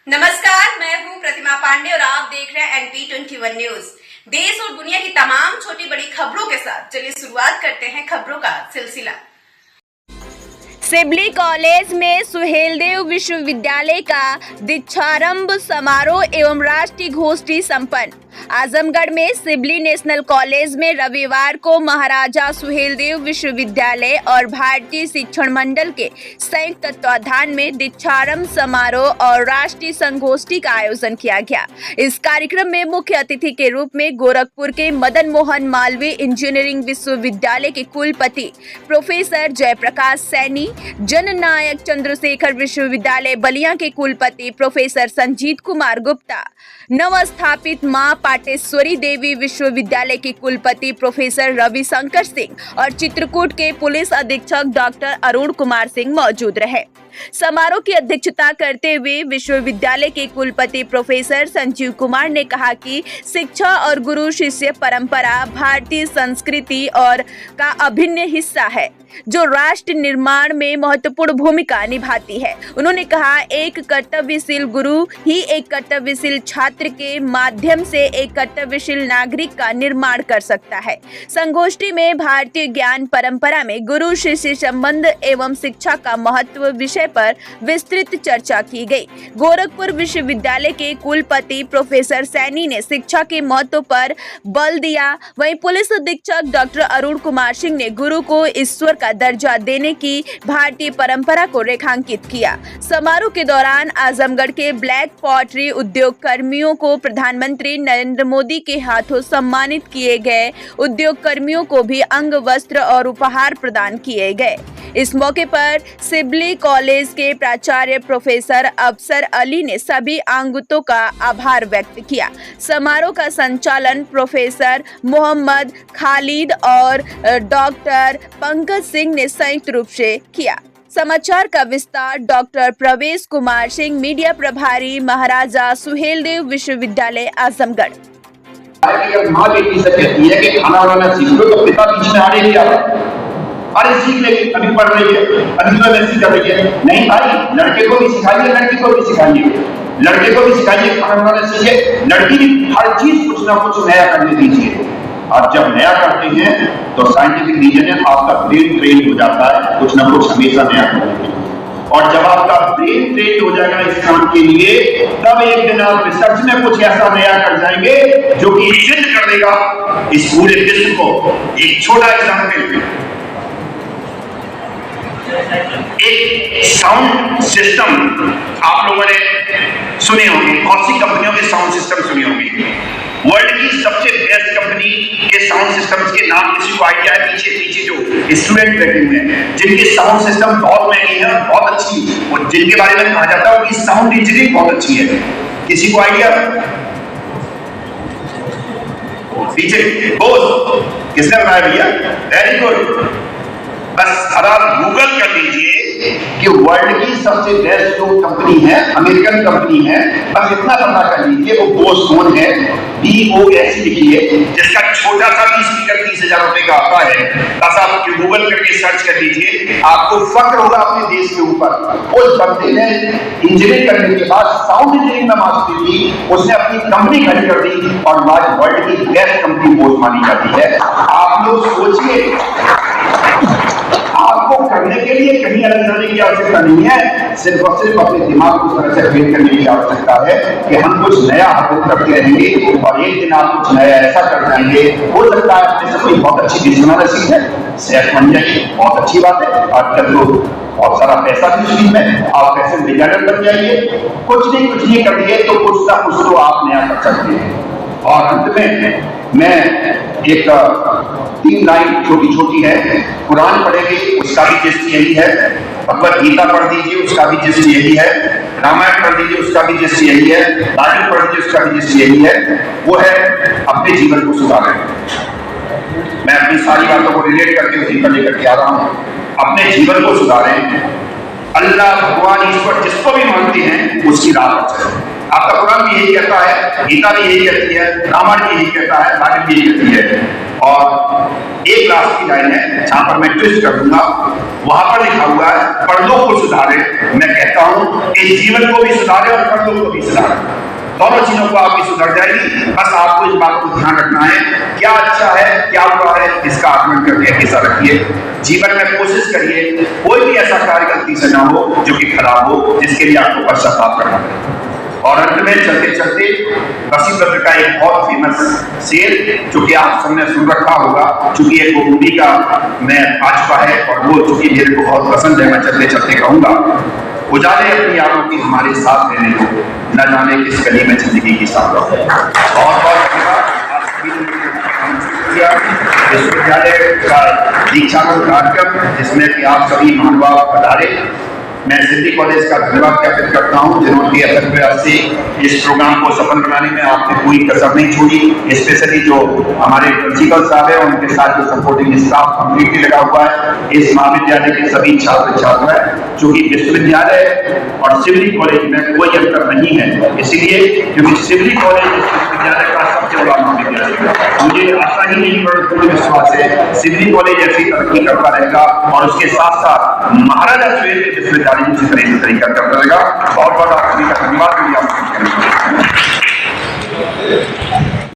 नमस्कार, मैं हूं प्रतिमा पांडे और आप देख रहे हैं NP21 न्यूज। देश और दुनिया की तमाम छोटी बड़ी खबरों के साथ चलिए शुरुआत करते हैं खबरों का सिलसिला। सिबली कॉलेज में सुहेलदेव विश्वविद्यालय का दीक्षारंभ समारोह एवं राष्ट्रीय गोष्ठी संपन्न। आजमगढ़ में सिबली नेशनल कॉलेज में रविवार को महाराजा सुहेलदेव विश्वविद्यालय और भारतीय शिक्षण मंडल के संयुक्त तत्वाधान में दीक्षारंभ समारोह और राष्ट्रीय संगोष्ठी का आयोजन किया गया। इस कार्यक्रम में मुख्य अतिथि के रूप में गोरखपुर के मदन मोहन मालवीय इंजीनियरिंग विश्वविद्यालय के कुलपति प्रोफेसर जयप्रकाश सैनी, जननायक चंद्रशेखर विश्वविद्यालय बलिया के कुलपति प्रोफेसर संजीत कुमार गुप्ता, नवस्थापित मां पाटेश्वरी देवी विश्वविद्यालय के कुलपति प्रोफेसर रविशंकर सिंह और चित्रकूट के पुलिस अधीक्षक डॉक्टर अरुण कुमार सिंह मौजूद रहे। समारोह की अध्यक्षता करते हुए विश्वविद्यालय के कुलपति प्रोफेसर संजीव कुमार ने कहा कि शिक्षा और गुरु शिष्य परंपरा भारतीय संस्कृति और का अभिन्न हिस्सा है जो राष्ट्र निर्माण में महत्वपूर्ण भूमिका निभाती है। उन्होंने कहा, एक कर्तव्यशील गुरु ही एक कर्तव्यशील छात्र के माध्यम से एक कर्तव्यशील नागरिक का निर्माण कर सकता है। संगोष्ठी में भारतीय ज्ञान परंपरा में गुरु शिष्य संबंध एवं शिक्षा का महत्व विषय पर विस्तृत चर्चा की गई। गोरखपुर विश्वविद्यालय के कुलपति प्रोफेसर सैनी ने शिक्षा के महत्व पर बल दिया। वहीं पुलिस अधीक्षक डॉक्टर अरुण कुमार सिंह ने गुरु को ईश्वर का दर्जा देने की भारतीय परंपरा को रेखांकित किया। समारोह के दौरान आजमगढ़ के ब्लैक पॉटरी उद्योग कर्मियों को प्रधानमंत्री नरेंद्र मोदी के हाथों सम्मानित किए गए। उद्योग कर्मियों को भी अंग वस्त्र और उपहार प्रदान किए गए। इस मौके पर सिबली कॉलेज के प्राचार्य प्रोफेसर अफसर अली ने सभी आगंतुकों का आभार व्यक्त किया। समारोह का संचालन प्रोफेसर मोहम्मद खालिद और डॉक्टर पंकज सिंह ने संयुक्त रूप से किया। समाचार का विस्तार डॉक्टर प्रवेश कुमार सिंह, मीडिया प्रभारी, महाराजा सुहेलदेव विश्वविद्यालय आजमगढ़। माँ बेटी से कहती है कि खाना बनाना सीख लो तो पिता बीच में आने दिया, अरे सीख लेगी, अभी पढ़ रही है, अभी तो वैसी कर रही है। नहीं भाई, लड़के को भी सिखाइए, लड़की को भी सिखाइए, लड़के को भी सिखाइए खाना बनाना सीखे, लड़की भी हर चीज कुछ ना कुछ नया करने दीजिए। और जब नया करते हैं तो साइंटिफिक रीजन है आपका ब्रेन ट्रेन हो जाता है कुछ ना कुछ हमेशा नया करने के लिए। और जब आपका ब्रेन ट्रेन हो जाएगा इस काम के लिए, तब एक दिन आप रिसर्च में कुछ ऐसा नया कर जाएंगे जो कि सिद्ध कर देगा इस पूरे विश्व को। एक छोटा एग्जाम्पल, एक साउंड सिस्टम आप लोगों ने सुने होंगे, बहुत सी कंपनियों के साउंड सिस्टम सुने होंगे। वर्ल्ड की सबसे बेस्ट कंपनी के साउंड सिस्टम्स के नाम किसी को आइडिया है? पीछे जो स्टूडेंट बैठे हुए हैं जिनके साउंड सिस्टम बहुत महंगे हैं, बहुत अच्छी, और जिनके बारे में कहा जाता है उनकी साउंड इंजीनियरिंग बहुत अच्छी है। किसी को आइडिया? पीछे बोल, किसने बताया भैया? Very good. बस अब आप गूगल कर लीजिए कि वर्ल्ड की सबसे बेस्ट जो कंपनी है, अमेरिकन कंपनी है, बस इतना पता कर लीजिए, वो बोस है, BOS लिखिए, जिसका छोटा सा भी स्पीकर 30,000 रुपए का आता है। बस आप गूगल करके सर्च कर लीजिए, आपको फक्र होगा अपने देश के ऊपर। उस बंदे ने इंजीनियरिंग करने के बाद साउंड इंजीनियरिंग में मास्टरी की, उसने अपनी कंपनी खड़ी कर दी और आज वर्ल्ड की बेस्ट कंपनी बोस मानी जाती है। आप लोग सोचिए, आपको करने के लिए कहीं अलग जाने की आवश्यकता नहीं है, सिर्फ और सिर्फ अपने दिमाग को तरह से ट्रेन करने की आवश्यकता है कि हम कुछ नया हासिल करते रहेंगे और एक दिन आप कुछ नया ऐसा कर जाएंगे। हो सकता है अपने से कोई बहुत अच्छी डिश बनाना सीख जाए, सेफ बन जाएगी, बहुत अच्छी बात है। आजकल तो बहुत सारा पैसा भी चीज में, आप फैशन डिजाइनर बन जाइए, कुछ नहीं कर दिए तो कुछ ना कुछ तो आप नया कर सकते हैं। और अंत में मैं एक 3 लाइन छोटी है, कुरान पढ़ेंगे उसका भी जिस्ट यही है, भगवत गीता पढ़ दीजिए उसका भी जिस्ट यही है, रामायण पढ़ दीजिए उसका भी जिस्ट यही है, बाइबल पढ़ दीजिए उसका भी जिस्ट यही है। वो है अपने जीवन को सुधारें। मैं अपनी सारी बातों को रिलेट करके उसी पर लेकर के आ रहा हूँ। अपने जीवन को सुधारें, अल्लाह भगवान ईश्वर जिसको भी मानते हैं उसकी राह पर चलें। आपका कुरान भी यही कहता है, गीता भी यही कहती है, रामायण भी यही कहता है, बाइबल भी यही कहती है। और एक लास्ट की लाइन है जहां पर मैं ट्विस्ट कर दूंगा, वहां पर लिखा हुआ है पर्दों को सुधारे। मैं कहता हूं इस जीवन को भी सुधारे और पर्दों को भी सुधार। दोनों चीजों को आपकी सुधर जाएगी। बस आपको इस बात को ध्यान रखना है, क्या अच्छा है क्या बुरा है इसका आकलन करके हमेशा रखिए। जीवन में कोशिश करिए कोई भी ऐसा कार्य गलती से ना हो जो कि खराब हो, जिसके लिए आपको पश्चाताप करना पड़े। और अंत में चलते चलते वसीम का एक बहुत फेमस शेर जो कि आप सबने सुन रखा होगा, चूंकि एक मूवी का मैं आ चुका है और वो चूंकि मेरे को बहुत पसंद है, मैं चलते चलते कहूंगा, उजाले अपनी यारों की हमारे साथ रहने को, न जाने किस गली में जिंदगी की साथ रहो। बहुत बहुत विश्वविद्यालय का दीक्षांत कार्यक्रम जिसमें कि आप सभी महानुभाव पधारे। मैं सिटी कॉलेज का धन्यवाद ज्ञापित करता हूं जिन्होंने अथक प्रयास से इस प्रोग्राम को सफल बनाने में आपने कोई कसर नहीं छोड़ी। स्पेशली जो हमारे प्रिंसिपल साहब है उनके साथ जो सपोर्टिंग स्टाफ कंप्लीटली लगा हुआ है, इस महाविद्यालय के सभी छात्र छात्रा है, चूंकि विश्वविद्यालय और सिविल कॉलेज में कोई अंतर नहीं है, इसीलिए क्योंकि सिविल कॉलेज विश्वविद्यालय का सबसे बड़ा महाविद्यालय है। मुझे आशा ही नहीं पूर्ण विश्वास है सिविल कॉलेज ऐसी तरक्की करता रहेगा और उसके साथ साथ महाराजा सुहेलदेव विश्वविद्यालय उसी तरह से तरीका करता रहेगा। बहुत बहुत आप सभी का धन्यवाद।